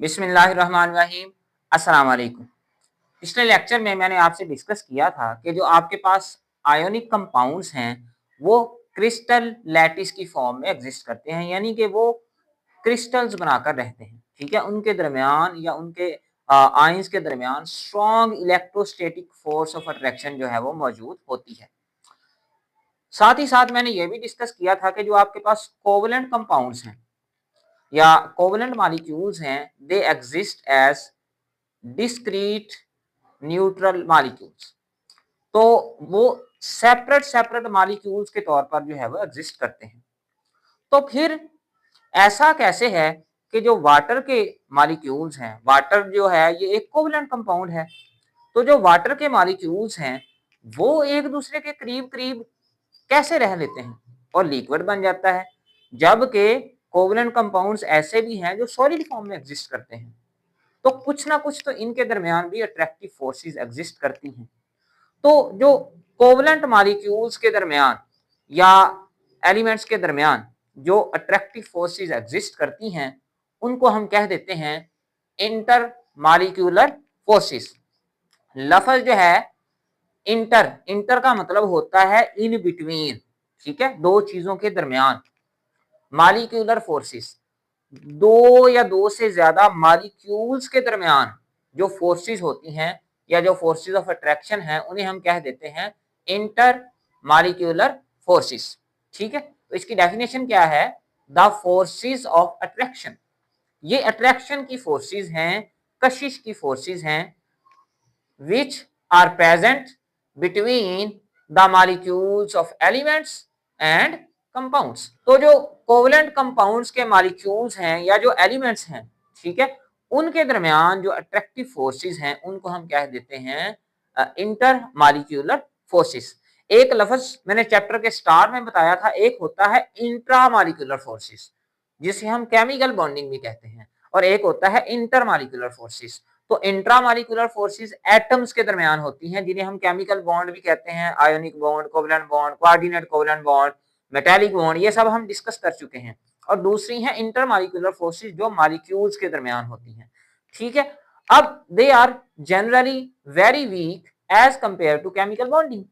बिस्मिल्लाहिर्रहमानिर्रहीम। अस्सलाम वालेकुम। पिछले लेक्चर में मैंने आपसे डिस्कस किया था कि जो आपके पास आयोनिक कंपाउंड्स हैं वो क्रिस्टल लैटिस की फॉर्म में एग्जिस्ट करते हैं, यानी कि वो क्रिस्टल्स बनाकर रहते हैं। ठीक है, उनके दरमियान या उनके आयंस के दरमियान strong electrostatic force of attraction जो है वो मौजूद होती है। साथ ही साथ मैंने ये भी डिस्कस किया था कि जो आपके पास कोवलेंट कंपाउंड्स हैं या कोवलेंट मॉलिक्यूल्स हैं, they exist as discrete neutral molecules. तो वो सेपरेट सेपरेट मॉलिक्यूल्स के तौर पर जो है वो एग्जिस्ट करते हैं। तो फिर ऐसा कैसे है कि जो वाटर के मॉलिक्यूल्स हैं, वाटर जो है ये एक कोवलेंट कंपाउंड है, तो जो वाटर के मॉलिक्यूल्स हैं वो एक दूसरे के करीब करीब कैसे रह लेते हैं और लिक्विड बन जाता है, जबकि कोवलेंट कंपाउंड्स ऐसे भी हैं जो सॉलिड फॉर्म में एग्जिस्ट करते हैं। तो कुछ ना कुछ तो इनके दरमियान भी अट्रैक्टिव फोर्सेस एग्जिस्ट करती हैं। तो जो कोवलेंट मॉलिक्यूल्स के दरमियान या एलिमेंट्स के दरमियान जो अट्रैक्टिव फोर्सेस एग्जिस्ट करती हैं उनको हम कह देते हैं इंटर मॉलिक्यूलर फोर्सेस। लफ्ज जो है इंटर, इंटर का मतलब होता है इन बिटवीन। ठीक है, दो चीजों के दरमियान। मॉलिक्यूलर फोर्सेस, दो या दो से ज्यादा मॉलिक्यूल्स के दरमियान जो फोर्सेस होती हैं या जो फोर्सेस ऑफ अट्रैक्शन है उन्हें हम कह देते हैं इंटर मॉलिक्यूलर फोर्सेस। ठीक है, तो इसकी डेफिनेशन क्या है? द फोर्सेस ऑफ अट्रैक्शन, ये अट्रैक्शन की फोर्सेस हैं, कशिश की फोर्सेस हैं, which are present between the molecules of elements and compounds. तो जो कोवलेंट कंपाउंड्स के मॉलिक्यूल्स हैं या जो एलिमेंट्स हैं, ठीक है, उनके दरमियान जो अट्रैक्टिव फोर्सेस हैं उनको हम कह देते हैं इंटर मॉलिक्यूलर फोर्सेस। एक लफ्ज मैंने चैप्टर के स्टार्ट में बताया था, एक होता है इंट्रा मॉलिक्यूलर फोर्सेस जिसे हम केमिकल बॉन्डिंग भी कहते हैं, और एक होता है इंटर मॉलिक्यूलर फोर्सेस। तो इंट्रामॉलिक्यूलर फोर्सेस एटम्स के दरमियान होती हैं जिन्हें हम केमिकल बॉन्ड भी कहते हैं, ionic bond, covalent bond, coordinate covalent bond, metallic bond, ये सब हम डिस्कस कर चुके हैं। और दूसरी है इंटरमॉलिक्यूलर फोर्सेस जो मॉलिक्यूल्स के दरमियान होती हैं। ठीक है, अब they are generally very weak as compare to chemical bonding.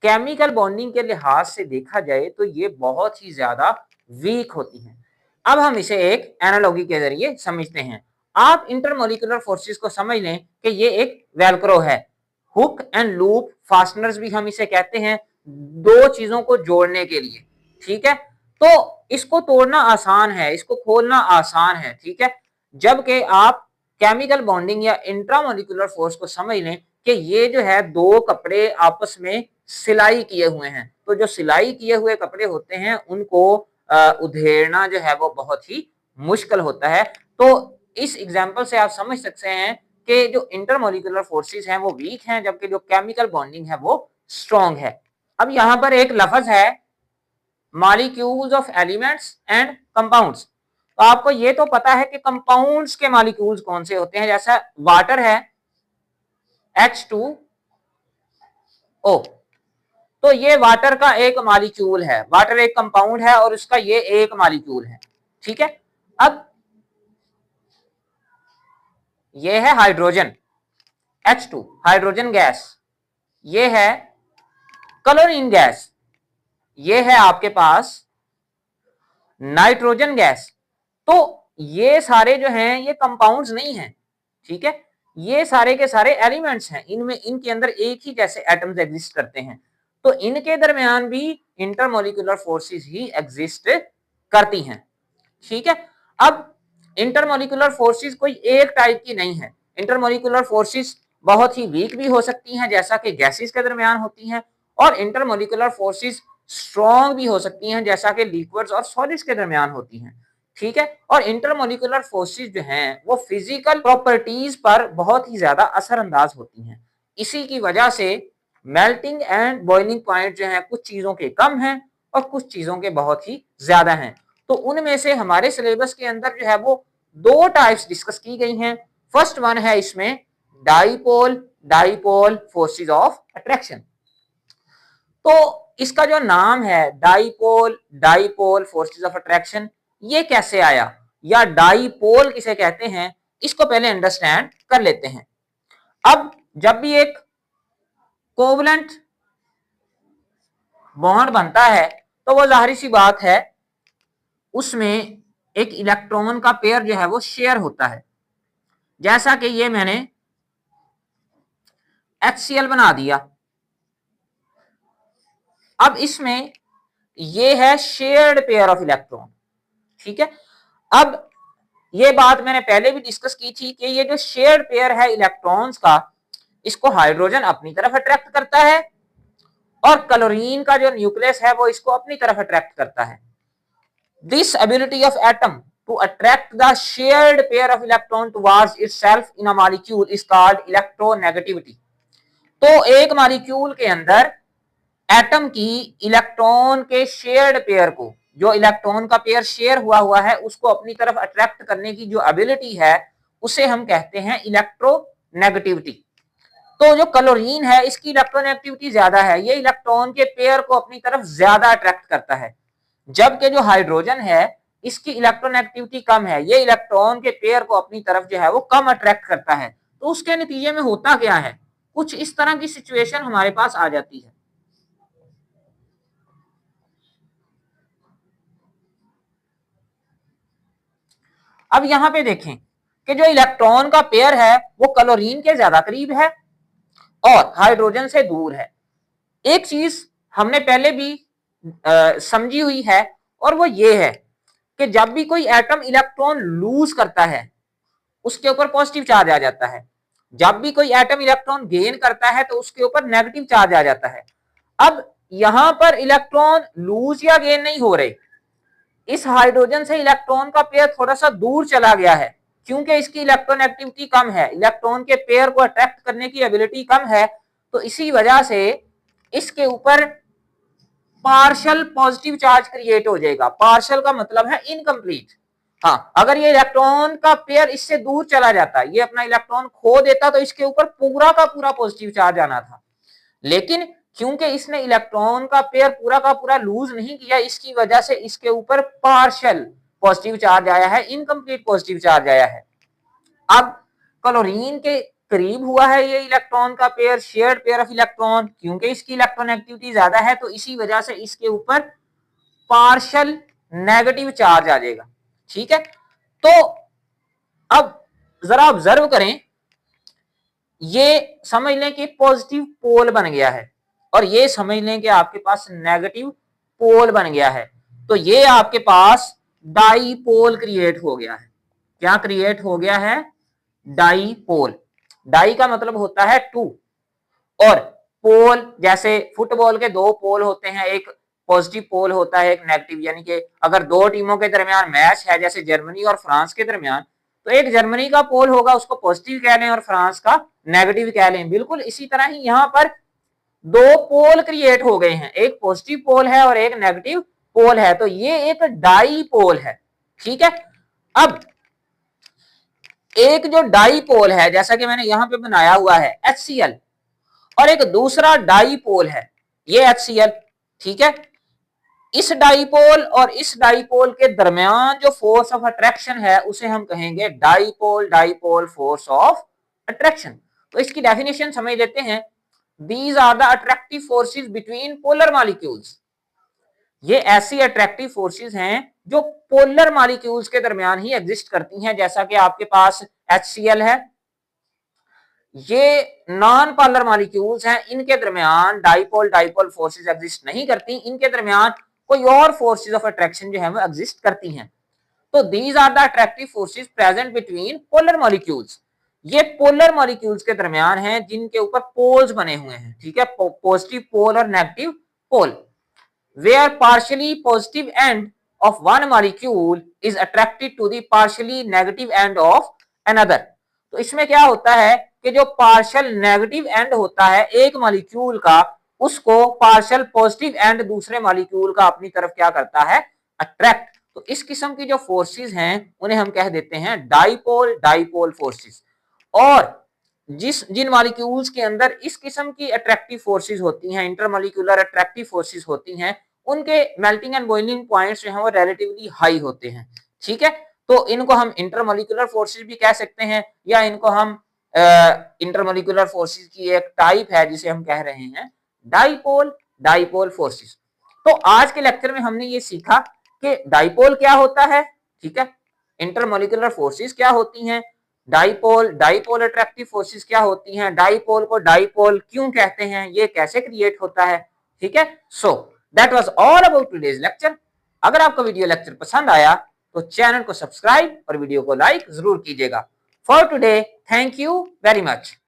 Chemical bonding के लिहाज से देखा जाए तो ये बहुत ही ज्यादा वीक होती हैं। अब हम इसे एक एनालॉजी के जरिए समझते हैं। आप इंटरमोलिकुलर फोर्सेस को समझ लें कि ये एक वेलक्रो है, हुक एंड लूप फास्टनर्स भी हम इसे कहते हैं, दो चीजों को जोड़ने के लिए। ठीक है, तो इसको तोड़ना आसान है, इसको खोलना आसान है। ठीक है, जबकि आप केमिकल बॉन्डिंग या इंट्रामोलिकुलर फोर्स को समझ लें कि ये जो है दो कपड़े आपस में सिलाई किए हुए हैं, तो जो सिलाई किए हुए कपड़े होते हैं उनको उधेड़ना जो है वो बहुत ही मुश्किल होता है। तो इस एग्जाम्पल से आप समझ सकते हैं कि जो इंटरमोलिकुलर फोर्सेस हैं वो वीक हैं, जबकि जो केमिकल बॉन्डिंग है वो स्ट्रॉन्ग है। अब यहाँ पर एक लफ्ज है molecules of elements and compounds. तो आपको ये तो पता है कि कंपाउंड्स के मॉलिक्यूल्स कौन से होते हैं, जैसा वाटर है H2O, तो ये वाटर का एक मॉलिक्यूल है, वाटर एक कंपाउंड है और उसका ये एक मॉलिक्यूल है। ठीक है, अब ये है हाइड्रोजन H2, हाइड्रोजन गैस, ये है क्लोरीन गैस, ये है आपके पास नाइट्रोजन गैस। तो ये सारे जो हैं ये कंपाउंड्स नहीं हैं। ठीक है, ये सारे के सारे एलिमेंट्स हैं, इनमें इनके अंदर एक ही जैसे एटम्स एग्जिस्ट करते हैं, तो इनके दरमियान भी इंटरमोलिकुलर फोर्सेस ही एग्जिस्ट करती हैं। ठीक है, अब इंटरमोलिकुलर फोर्सेस कोई एक टाइप की नहीं है। इंटरमोलिकुलर फोर्सेस बहुत ही वीक भी हो सकती हैं जैसा कि गैसेस के दरमियान होती हैं, और इंटरमोलिकुलर फोर्सेस स्ट्रॉन्ग भी हो सकती हैं जैसा कि लिक्विड्स और सॉलिड्स के दरमियान होती हैं। ठीक है, और इंटरमोलिकुलर फोर्सेस जो हैं वो फिजिकल प्रॉपर्टीज पर बहुत ही ज्यादा असरअंदाज होती हैं। इसी की वजह से मेल्टिंग एंड बॉइलिंग पॉइंट जो है कुछ चीजों के कम हैं और कुछ चीजों के बहुत ही ज्यादा हैं। तो उनमें से हमारे सिलेबस के अंदर जो है वो दो टाइप्स डिस्कस की गई हैं। फर्स्ट वन है इसमें dipole dipole forces of attraction. तो इसका जो नाम है dipole dipole forces of attraction, ये कैसे आया या डाइपोल किसे कहते हैं, इसको पहले अंडरस्टैंड कर लेते हैं। अब जब भी एक कोवलेंट बॉन्ड बनता है तो वो जाहिर सी बात है उसमें एक इलेक्ट्रॉन का पेयर जो है वो शेयर होता है। जैसा कि ये मैंने HCl बना दिया। अब इसमें ये है शेयर्ड पेयर ऑफ इलेक्ट्रॉन, ठीक है। अब ये बात मैंने पहले भी डिस्कस की थी कि ये जो शेयर्ड पेयर है इलेक्ट्रॉन्स का, इसको हाइड्रोजन अपनी तरफ अट्रैक्ट करता है और क्लोरीन का जो न्यूक्लियस है वो इसको अपनी तरफ अट्रैक्ट करता है। This ability of atom to attract the shared pair of electron towards itself in a molecule is called electronegativity. तो एक मॉलिक्यूल के अंदर एटम की इलेक्ट्रॉन के शेयर्ड पेयर को, जो इलेक्ट्रॉन का पेयर शेयर हुआ है, उसको अपनी तरफ अट्रैक्ट करने की जो एबिलिटी है उसे हम कहते हैं इलेक्ट्रोनेगेटिविटी। तो जो क्लोरीन है इसकी इलेक्ट्रोनेगेटिविटी ज्यादा है, ये इलेक्ट्रॉन के पेयर को अपनी तरफ ज्यादा अट्रैक्ट करता है, जबकि जो हाइड्रोजन है इसकी इलेक्ट्रोनेगेटिविटी कम है, ये इलेक्ट्रॉन के पेयर को अपनी तरफ जो है वो कम अट्रैक्ट करता है। तो उसके नतीजे में होता क्या है, कुछ इस तरह की सिचुएशन हमारे पास आ जाती है। अब यहां पे देखें कि जो इलेक्ट्रॉन का पेयर है वो क्लोरीन के ज्यादा करीब है और हाइड्रोजन से दूर है। एक चीज हमने पहले भी समझी हुई है और वो ये है कि जब भी कोई एटम इलेक्ट्रॉन लूज करता है उसके ऊपर पॉजिटिव चार्ज आ जाता है, जब भी कोई एटम इलेक्ट्रॉन गेन करता है तो उसके ऊपर नेगेटिव चार्ज आ जाता है। अब यहां पर इलेक्ट्रॉन लूज या गेन नहीं हो रहे, इस हाइड्रोजन से इलेक्ट्रॉन का पेयर थोड़ा सा दूर चला गया है क्योंकि इसकी इलेक्ट्रोनेगेटिविटी कम है, इलेक्ट्रॉन के पेयर को अट्रैक्ट करने की एबिलिटी कम है, तो इसी वजह से इसके ऊपर पार्शियल पॉजिटिव चार्ज क्रिएट हो जाएगा। पार्शियल का मतलब है इनकम्प्लीट। हाँ, अगर ये इलेक्ट्रॉन का पेयर इससे दूर चला जाता, ये अपना इलेक्ट्रॉन खो देता, तो इसके ऊपर पूरा का पूरा पॉजिटिव चार्ज आना था, लेकिन क्योंकि इसने इलेक्ट्रॉन का पेयर पूरा का पूरा लूज नहीं किया, इसकी वजह से इसके ऊपर पार्शियल पॉजिटिव चार्ज आया है, इनकम्प्लीट पॉजिटिव चार्ज आया है। अब क्लोरीन के करीब हुआ है ये इलेक्ट्रॉन का pair, shared pair of electron, क्योंकि इसकी इलेक्ट्रोनेगेटिविटी ज्यादा है तो इसी वजह से इसके ऊपर पार्शियल नेगेटिव चार्ज आ जाएगा, ठीक है। तो अब जरा ऑब्जर्व करें, ये समझ लें कि पॉजिटिव पोल बन गया है और ये समझ लें कि आपके पास नेगेटिव पोल बन गया है, तो ये आपके पास डाईपोल क्रिएट हो गया है। क्या क्रिएट हो गया है? डाईपोल। डाई का मतलब होता है टू, और पोल जैसे फुटबॉल के दो पोल होते हैं, एक पॉजिटिव पोल होता है, एक नेगेटिव, यानी कि अगर दो टीमों के दरमियान मैच है जैसे जर्मनी और फ्रांस के दरमियान, तो एक जर्मनी का पोल होगा उसको पॉजिटिव कह लें और फ्रांस का नेगेटिव कह लें। बिल्कुल इसी तरह ही यहाँ पर दो पोल क्रिएट हो गए हैं, एक पॉजिटिव पोल है और एक नेगेटिव पोल है, तो ये एक डाईपोल है, ठीक है। अब एक जो डाईपोल है जैसा कि मैंने यहां पे बनाया हुआ है HCl, और एक दूसरा डाईपोल है ये HCl, ठीक है। इस डाईपोल और इस डाईपोल के दरमियान जो फोर्स ऑफ अट्रैक्शन है उसे हम कहेंगे dipole dipole force of attraction. तो इसकी डेफिनेशन समझ लेते हैं। These are the attractive forces between polar molecules। ये ऐसी अट्रैक्टिव फोर्सेस हैं जो पोलर मॉलिक्यूल्स के दरमियान ही एग्जिस्ट करती हैं। जैसा कि आपके पास HCl है, ये नॉन पोलर मॉलिक्यूल्स हैं, इनके दरमियान डाईपोल डाईपोल फोर्सेस एग्जिस्ट नहीं करती, इनके दरमियान कोई और फोर्सेस ऑफ अट्रैक्शन जो है वो एग्जिस्ट करती हैं। तो these are the attractive forces present between polar molecules. ये पोलर मॉलिक्यूल्स के दरमियान हैं जिनके ऊपर पोल्स बने हुए हैं, ठीक है, पॉजिटिव पोल और negative pole, where partially positive end of one molecule is attracted to the partially negative end of another। तो इसमें क्या होता है कि जो पार्शियल नेगेटिव एंड होता है एक मॉलिक्यूल का, उसको पार्शियल पॉजिटिव एंड दूसरे मॉलिक्यूल का अपनी तरफ क्या करता है? अट्रैक्ट। तो इस किस्म की जो फोर्सेस हैं उन्हें हम कह देते हैं डाईपोल डाईपोल फोर्सेस। और जिन मॉलिक्यूल्स के अंदर इस किस्म की अट्रैक्टिव फोर्सेस होती हैं, इंटरमॉलिक्यूलर अट्रैक्टिव फोर्सेस होती हैं, उनके मेल्टिंग एंड बॉइलिंग पॉइंट्स जो हैं वो रिलेटिवली हाई होते हैं, ठीक है। तो इनको हम इंटरमोलिकुलर फोर्सेस भी कह सकते हैं, या इनको हम इंटरमोलिकुलर फोर्सेस की एक टाइप है जिसे हम कह रहे हैं डाइपोल डाइपोल फोर्सेस। तो आज के लेक्चर में हमने ये सीखा कि डाइपोल क्या होता है, ठीक है, इंटरमोलिकुलर फोर्सेस क्या होती हैं, डाइपोल डाइपोल अट्रैक्टिव फोर्सेस क्या होती हैं, डाइपोल को डाइपोल क्यों कहते हैं, ये कैसे क्रिएट होता है, ठीक है। So that was all about today's lecture. अगर आपको वीडियो लेक्चर पसंद आया तो चैनल को सब्सक्राइब और वीडियो को लाइक जरूर कीजिएगा। For today, thank you very much.